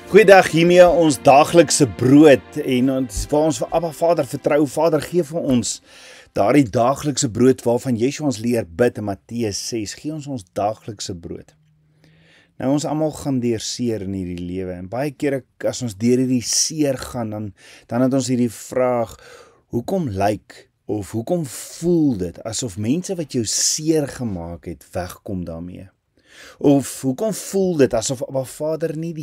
Goeiedag, hiermee ons daaglikse brood en ons waar ons vir Abba Vader vertrou. Vader, gee vir ons daardie daaglikse brood waarvan Yeshua ons leer bid in Matteus 6. Gee ons daaglikse brood. Nou ons almal gaan deur seer in hierdie lewe en baie kere as ons deur hierdie seer gaan dan het ons hierdie vraag: hoekom lyk of hoekom voel dit asof mense wat jou seer gemaak het wegkom daarmee? Of hoekom voel dit asof Abba Vader nie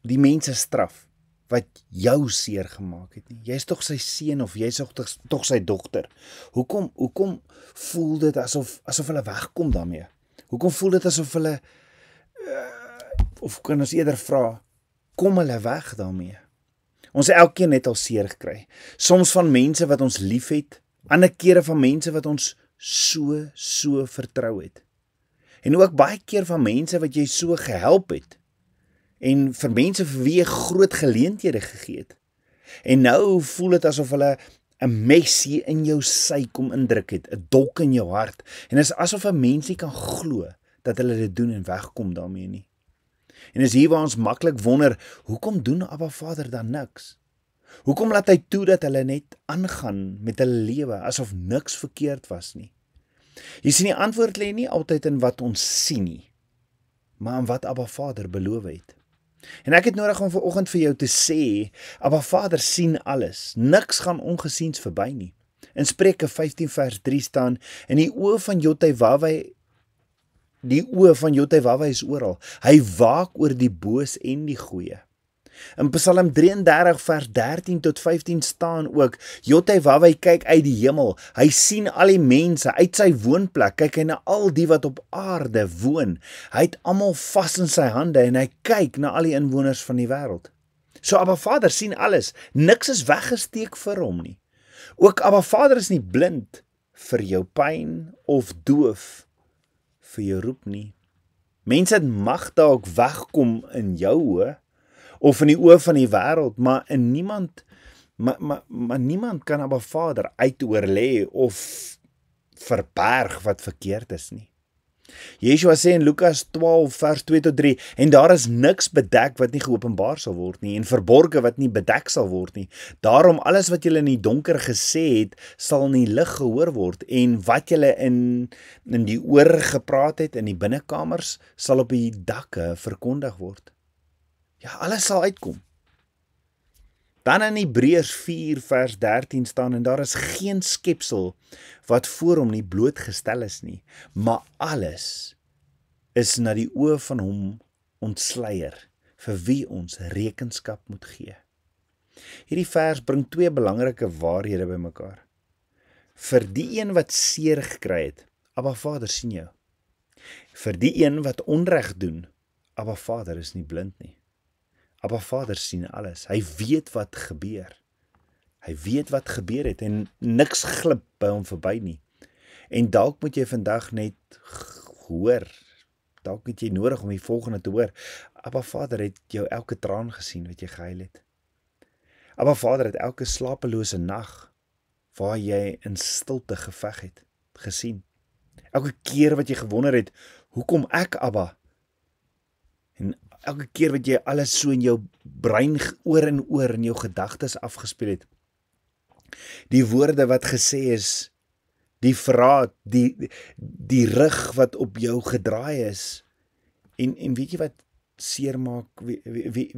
die mense straf wat jou seer gemaak het nie? Jy is tog sy seun of jy is tog sy dogter. Hoekom voel dit asof hulle wegkom daarmee? Hoekom voel dit asof hulle of kan ons eerder vra, kom hulle weg daarmee? Ons het elkeen net al seer gekry. Soms van mense wat ons liefhet, ander kere van mense wat ons so vertrou het. En ook baie keer van mense wat jy so gehelp het. En vir mense vir wie jy groot geleenthede gegee het. En nou voel dit asof hulle 'n mes hier in jou sy kom indruk het, 'n dolk in jou hart. En dit is asof 'n mens nie kan glo dat hulle dit doen en wegkom daarmee nie. En is hier waar ons maklik wonder, hoekom doen Abba Vader dan niks? Hoekom laat hy toe dat hulle net aangaan met hulle lewe, asof niks verkeerd was nie? Jy sien, die antwoord lê nie altyd in wat ons sien nie, maar in wat Abba Vader beloof het. En ek het nodig om vanoggend vir jou te sê, Abba Vader sien alles, niks gaan ongesiens verby nie. In Spreuke 15 vers 3 staan, in die oë van Jotywaweh is oral, hy waak oor die boos en die goeie. In Psalm 33 vers 13 tot 15 staan ook, Jotywaweh kyk uit die hemel, hy sien al die mense, uit sy woonplek kyk hy na al die wat op aarde woon, hy het almal vas in sy hande en hy kyk na al die inwoners van die wêreld. So Abba Vader sien alles, niks is weggesteek vir hom nie. Ook Abba Vader is nie blind vir jou pyn of doof vir jou roep nie. Mense mag dalk wegkom in jou oë, of in die oë van die wêreld, maar niemand kan Abba Vader uitoorlê of verberg wat verkeerd is nie. Yeshua sê in Lukas 12 vers 2 tot 3, en daar is niks bedek wat nie geopenbaar sal word nie, en verborge wat nie bedek sal word nie. Daarom alles wat julle in die donker gesê het, sal in die lig gehoor word, en wat julle in die oor gepraat het in die binnekamers, sal op die dakke verkondig word. Ja, alles sal uitkom. Dan in Hebreërs 4 vers 13 staan, en daar is geen skepsel wat voor hom nie blootgestel is nie, maar alles is na die oë van hom ontsluier, vir wie ons rekenskap moet gee. Hierdie vers bring twee belangrike waarhede bymekaar. Vir die een wat seer gekry het, Abba Vader sien jou. Vir die een wat onreg doen, Abba Vader is nie blind nie. Abba Vader sien alles, hy weet wat gebeur. Hy weet wat gebeur het en niks glip by hom verby nie. En dalk moet jy vandag net hoor, dalk het jy nodig om die volgende te hoor. Abba Vader het jou elke traan gesien wat jy gehuil het. Abba Vader het elke slapelose nag waar jy in stilte geveg het, gesien. Elke keer wat jy gewonder het, hoekom ek Abba? En elke keer wat jy alles so in jou brein oor en oor in jou gedagtes afgespeel het. Die woorde wat gesê is, die verraad, die rug wat op jou gedraai is. En weet jy wat seer maak? Weet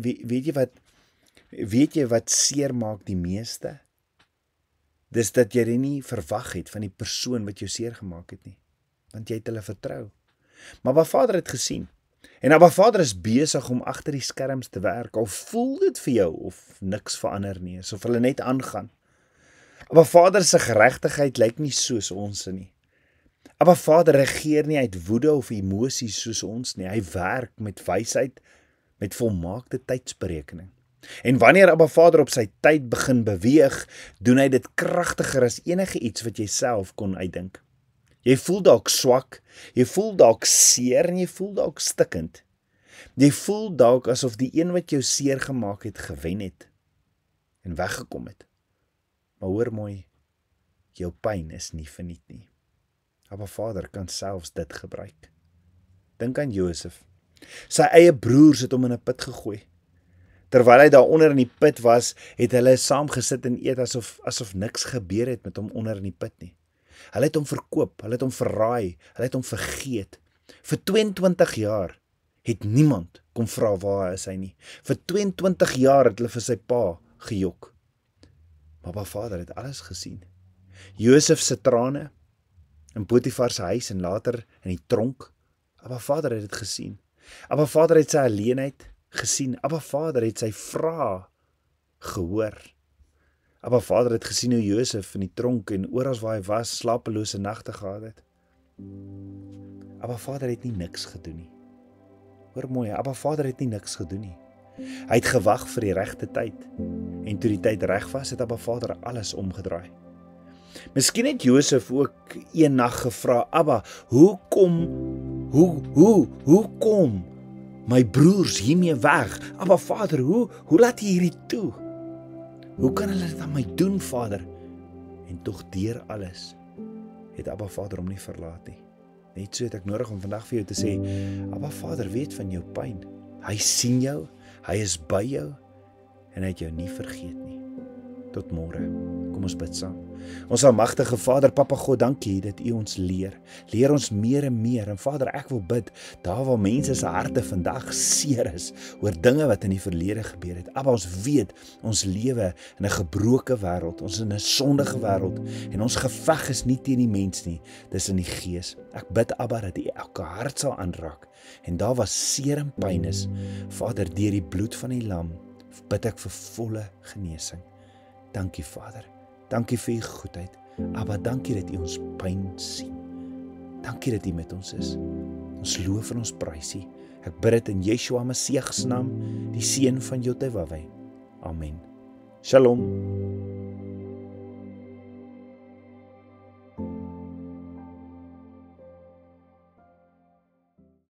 jy wat seer maak die meeste? Dis dat jy dit nie verwag het van die persoon wat jou seer gemaak het nie. Want jy het hulle vertrou. Maar Abba Vader het gesien. En Abba Vader is besig om agter die skerms te werk, al voel dit vir jou of niks verander nie, asof hulle net aangaan. Abba Vader se geregtigheid lyk nie soos ons nie. Abba Vader regeer nie uit woede of emosies soos ons nie, hy werk met wysheid, met volmaakte tydsberekening. En wanneer Abba Vader op sy tyd begin beweeg, doen hy dit kragtiger as enige iets wat jy self kon uitdink. Jy voel dalk swak, jy voel dalk seer en jy voel dalk stikkend. Jy voel dalk asof die een wat jou seer gemaak het, gewen het en weggekom het. Maar hoor mooi, jou pyn is nie verniet nie. Abba Vader kan selfs dit gebruik. Dink aan Josef. Sy eie broers het hom in 'n put gegooi. Terwyl hy daar onder in die put was, het hulle saam gesit en eet asof niks gebeur het met hom onder in die put nie. Hulle het hom verkoop, hulle het hom verraai, hulle het hom vergeet. Vir 22 jaar het niemand kom vra waar is hy nie. Vir 22 jaar het hulle vir sy pa gejok. Maar Abba Vader het alles gesien. Josef se trane in Potifar se huis en later in die tronk. Abba Vader het dit gesien. Abba Vader het sy alleenheid gesien. Abba Vader het sy vrae gehoor. Abba Vader het gesien hoe Josef in die tronk en oral waar hy was, slapelose nagte gehad het. Abba Vader het nie niks gedoen nie. Hoor mooi, Abba Vader het nie niks gedoen nie. Hy het gewag vir die regte tyd. En toe die tyd reg was, het Abba Vader alles omgedraai. Miskien het Josef ook een nag gevra, Abba, hoe kom my broers hiermee weg? Abba Vader, hoe laat jy hierdie toe? Hoe kan hulle dit aan my doen, Vader? En tog deur alles het Abba Vader hom nie verlaat nie. Net so het ek nodig om vandag vir jou te sê, Abba Vader weet van jou pyn. Hy sien jou, hy is by jou en hy het jou nie vergeet nie. Tot môre. Kom ons bid saam. Ons almagtige Vader, Papa God, dankie dat U ons leer. Leer ons meer en meer. En Vader, ek wil bid, daar waar mense se harte vandag seer is, oor dinge wat in die verlede gebeur het. Abba, ons weet, ons lewe in 'n gebroke wêreld, ons in 'n sondige wêreld, en ons geveg is nie teen die mens nie, dis in die gees. Ek bid, Abba, dat U elke hart sal aanraak, en daar was seer en pyn is, Vader, deur die bloed van die lam, bid ek vir volle genesing. Dankie, Vader. Dankie vir U goedheid. Abba, dankie dat U ons pyn sien. Dankie dat U met ons is. Ons loof en ons prys U. Ek bid dit in Yeshua Messie se naam, die seun van Jotewaweh. Amen. Shalom.